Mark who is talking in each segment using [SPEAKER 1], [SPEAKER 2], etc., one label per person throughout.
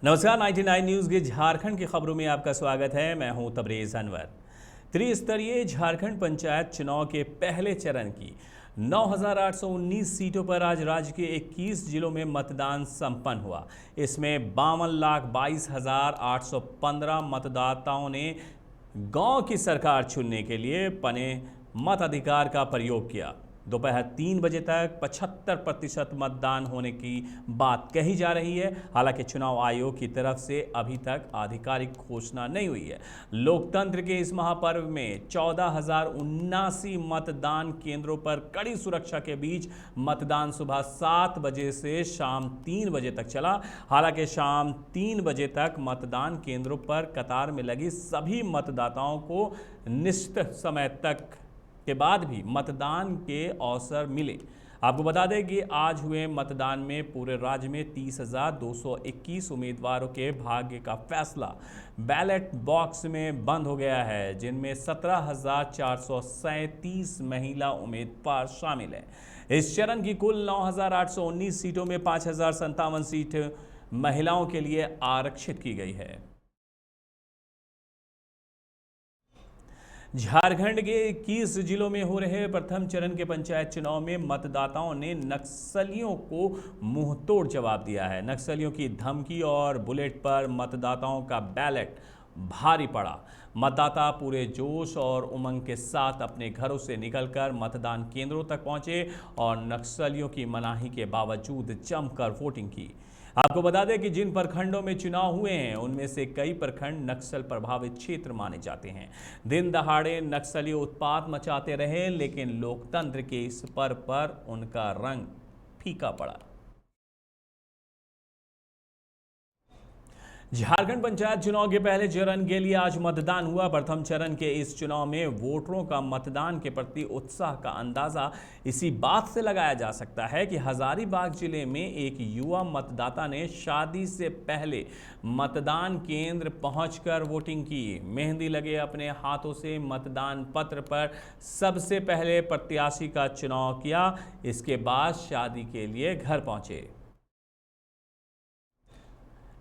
[SPEAKER 1] नमस्कार, 99 न्यूज़ के झारखंड की खबरों में आपका स्वागत है। मैं हूं तबरेज़ अनवर। त्रिस्तरीय झारखंड पंचायत चुनाव के पहले चरण की 9,819 सीटों पर आज राज्य के 21 जिलों में मतदान संपन्न हुआ। इसमें 52,22,815 मतदाताओं ने गांव की सरकार चुनने के लिए अपने मताधिकार का प्रयोग किया। दोपहर 3 बजे तक 75% मतदान होने की बात कही जा रही है। हालांकि चुनाव आयोग की तरफ से अभी तक आधिकारिक घोषणा नहीं हुई है। लोकतंत्र के इस महापर्व में 14,079 मतदान केंद्रों पर कड़ी सुरक्षा के बीच मतदान सुबह 7 बजे से शाम 3 बजे तक चला। हालांकि शाम 3 बजे तक मतदान केंद्रों पर कतार में लगी सभी मतदाताओं को निश्चित समय तक के बाद भी मतदान के अवसर मिले। आपको बता दें कि आज हुए मतदान में पूरे राज्य में 30,221 उम्मीदवारों के भाग्य का फैसला बैलेट बॉक्स में बंद हो गया है, जिनमें 17,437 महिला उम्मीदवार शामिल हैं। इस चरण की कुल 9,819 सीटों में 5,057 सीट महिलाओं के लिए आरक्षित की गई है। झारखंड के 21 जिलों में हो रहे प्रथम चरण के पंचायत चुनाव में मतदाताओं ने नक्सलियों को मुंहतोड़ जवाब दिया है। नक्सलियों की धमकी और बुलेट पर मतदाताओं का बैलेट भारी पड़ा। मतदाता पूरे जोश और उमंग के साथ अपने घरों से निकलकर मतदान केंद्रों तक पहुंचे और नक्सलियों की मनाही के बावजूद जमकर वोटिंग की। आपको बता दें कि जिन प्रखंडों में चुनाव हुए हैं उनमें से कई प्रखंड नक्सल प्रभावित क्षेत्र माने जाते हैं। दिन दहाड़े नक्सली उत्पात मचाते रहे, लेकिन लोकतंत्र के इस पर्व पर उनका रंग फीका पड़ा। झारखंड पंचायत चुनाव के पहले चरण के लिए आज मतदान हुआ। प्रथम चरण के इस चुनाव में वोटरों का मतदान के प्रति उत्साह का अंदाजा इसी बात से लगाया जा सकता है कि हजारीबाग जिले में एक युवा मतदाता ने शादी से पहले मतदान केंद्र पहुंचकर वोटिंग की। मेहंदी लगे अपने हाथों से मतदान पत्र पर सबसे पहले प्रत्याशी का चुनाव किया। इसके बाद शादी के लिए घर पहुंचे।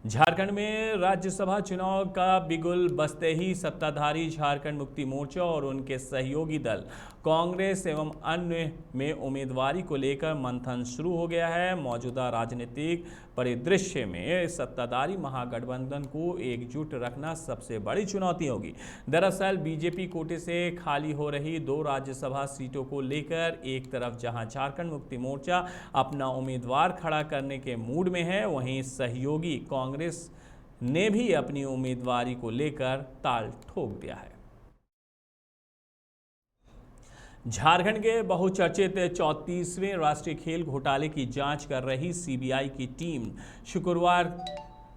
[SPEAKER 1] झारखंड में राज्यसभा चुनाव का बिगुल बजते ही सत्ताधारी झारखंड मुक्ति मोर्चा और उनके सहयोगी दल कांग्रेस एवं अन्य में उम्मीदवारी को लेकर मंथन शुरू हो गया है। मौजूदा राजनीतिक परिदृश्य में सत्ताधारी महागठबंधन को एकजुट रखना सबसे बड़ी चुनौती होगी। दरअसल बीजेपी कोटे से खाली हो रही 2 राज्यसभा सीटों को लेकर एक तरफ जहां झारखंड मुक्ति मोर्चा अपना उम्मीदवार खड़ा करने के मूड में है, वहीं सहयोगी कांग्रेस ने भी अपनी उम्मीदवारी को लेकर ताल ठोक दिया है। झारखंड के बहुचर्चित 34वें राष्ट्रीय खेल घोटाले की जांच कर रही सीबीआई की टीम शुक्रवार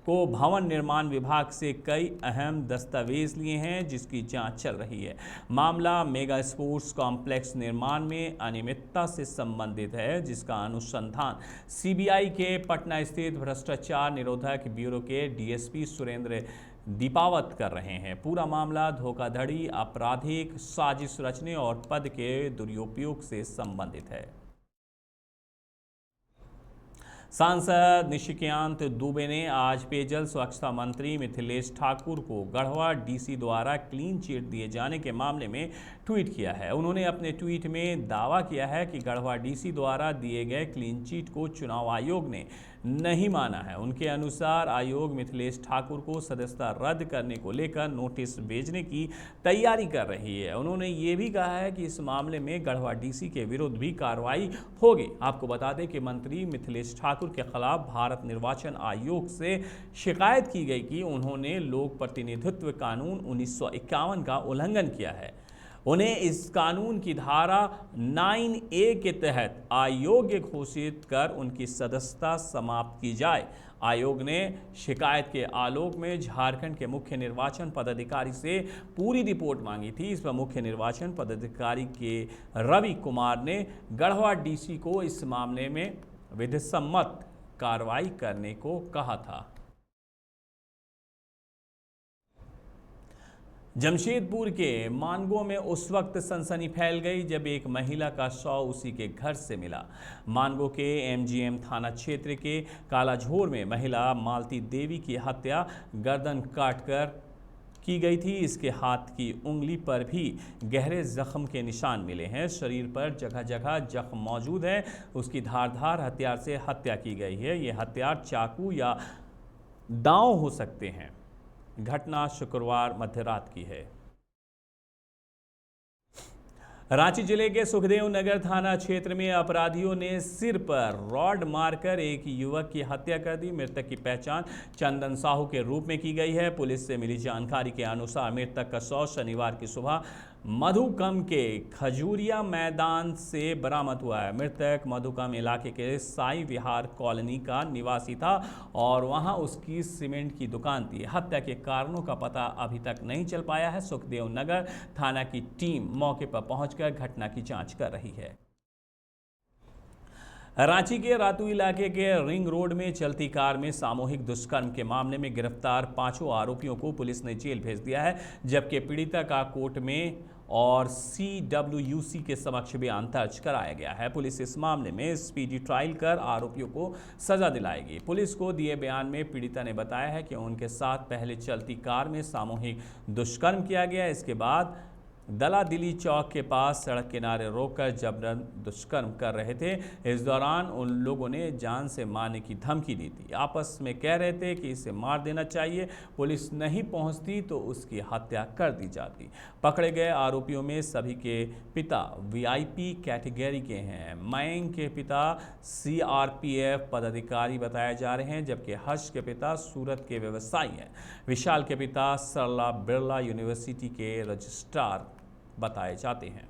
[SPEAKER 1] को भवन निर्माण विभाग से कई अहम दस्तावेज लिए हैं, जिसकी जांच चल रही है। मामला मेगा स्पोर्ट्स कॉम्प्लेक्स निर्माण में अनियमितता से संबंधित है, जिसका अनुसंधान सीबीआई के पटना स्थित भ्रष्टाचार निरोधक ब्यूरो के डीएसपी सुरेंद्र दीपावत कर रहे हैं। पूरा मामला धोखाधड़ी, आपराधिक साजिश रचने और पद के दुरुपयोग से संबंधित है। सांसद निशिकांत दुबे ने आज पेयजल स्वच्छता मंत्री मिथिलेश ठाकुर को गढ़वा डीसी द्वारा क्लीन चिट दिए जाने के मामले में ट्वीट किया है। उन्होंने अपने ट्वीट में दावा किया है कि गढ़वा डीसी द्वारा दिए गए क्लीन चिट को चुनाव आयोग ने नहीं माना है। उनके अनुसार आयोग मिथिलेश ठाकुर को सदस्यता रद्द करने को लेकर नोटिस भेजने की तैयारी कर रही है। उन्होंने ये भी कहा है कि इस मामले में गढ़वा डीसी के विरुद्ध भी कार्रवाई होगी। आपको बता दें कि मंत्री मिथिलेश ठाकुर के खिलाफ भारत निर्वाचन आयोग से शिकायत की गई कि उन्होंने लोक प्रतिनिधित्व कानून 1951 का उल्लंघन किया है। उन्हें इस कानून की धारा 9A के तहत अयोग्य घोषित कर उनकी सदस्यता समाप्त की जाए। आयोग ने शिकायत के आलोक में झारखंड के मुख्य निर्वाचन पदाधिकारी से पूरी रिपोर्ट मांगी थी। इस पर मुख्य निर्वाचन पदाधिकारी के रवि कुमार ने गढ़वा डीसी को इस मामले में विधिसम्मत कार्रवाई करने को कहा था। जमशेदपुर के मानगो में उस वक्त सनसनी फैल गई जब एक महिला का शव उसी के घर से मिला। मानगो के एमजीएम थाना क्षेत्र के कालाझोर में महिला मालती देवी की हत्या गर्दन काटकर की गई थी। इसके हाथ की उंगली पर भी गहरे जख्म के निशान मिले हैं। शरीर पर जगह जगह जख्म मौजूद है। उसकी धारदार हथियार से हत्या की गई है। ये हथियार चाकू या दांव हो सकते हैं। घटना शुक्रवार मध्य रात की है। रांची जिले के सुखदेव नगर थाना क्षेत्र में अपराधियों ने सिर पर रॉड मारकर एक युवक की हत्या कर दी। मृतक की पहचान चंदन साहू के रूप में की गई है। पुलिस से मिली जानकारी के अनुसार मृतक का शव शनिवार की सुबह मधुकम के खजूरिया मैदान से बरामद हुआ है। मृतक मधुकम इलाके के साई विहार कॉलोनी का निवासी था और वहां उसकी सीमेंट की दुकान थी। हत्या के कारणों का पता अभी तक नहीं चल पाया है। सुखदेव नगर थाना की टीम मौके पर पहुंचकर घटना की जांच कर रही है। रांची के रातू इलाके के रिंग रोड में चलती कार में सामूहिक दुष्कर्म के मामले में गिरफ्तार 5 आरोपियों को पुलिस ने जेल भेज दिया है, जबकि पीड़िता का कोर्ट में और CWUC के समक्ष बयान दर्ज कराया गया है। पुलिस इस मामले में स्पीडी ट्रायल कर आरोपियों को सजा दिलाएगी। पुलिस को दिए बयान में पीड़िता ने बताया है कि उनके साथ पहले चलती कार में सामूहिक दुष्कर्म किया गया। इसके बाद दलादिली चौक के पास सड़क किनारे रोककर जबरन दुष्कर्म कर रहे थे। इस दौरान उन लोगों ने जान से मारने की धमकी दी थी। आपस में कह रहे थे कि इसे मार देना चाहिए, पुलिस नहीं पहुंचती तो उसकी हत्या कर दी जाती। पकड़े गए आरोपियों में सभी के पिता VIP कैटेगरी के हैं। मयंक के पिता CRPF पदाधिकारी बताए जा रहे हैं, जबकि हर्ष के पिता सूरत के व्यवसायी हैं। विशाल के पिता सरला बिरला यूनिवर्सिटी के रजिस्ट्रार बताए जाते हैं।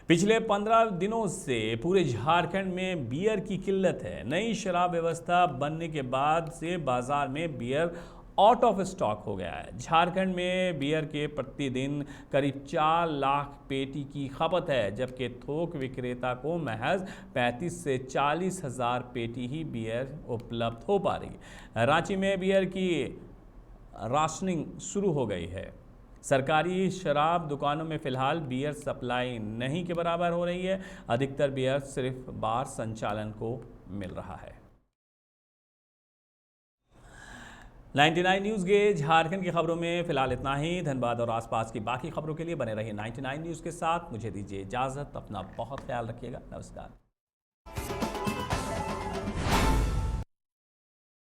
[SPEAKER 1] पिछले 15 दिनों से पूरे झारखंड में बियर की किल्लत है। नई शराब व्यवस्था बनने के बाद से बाजार में बियर आउट ऑफ स्टॉक हो गया है। झारखंड में बियर के प्रतिदिन करीब 4 लाख पेटी की खपत है, जबकि थोक विक्रेता को महज 35 से 40 हज़ार पेटी ही बियर उपलब्ध हो पा रही है। रांची में बियर की राशनिंग शुरू हो गई है। सरकारी शराब दुकानों में फिलहाल बियर सप्लाई नहीं के बराबर हो रही है। अधिकतर बियर सिर्फ बार संचालन को मिल रहा है। 99 न्यूज़ के झारखंड की खबरों में फिलहाल इतना ही। धनबाद और आसपास की बाकी खबरों के लिए बने रहिए 99 न्यूज़ के साथ। मुझे दीजिए इजाज़त। अपना बहुत ख्याल रखिएगा। नमस्कार।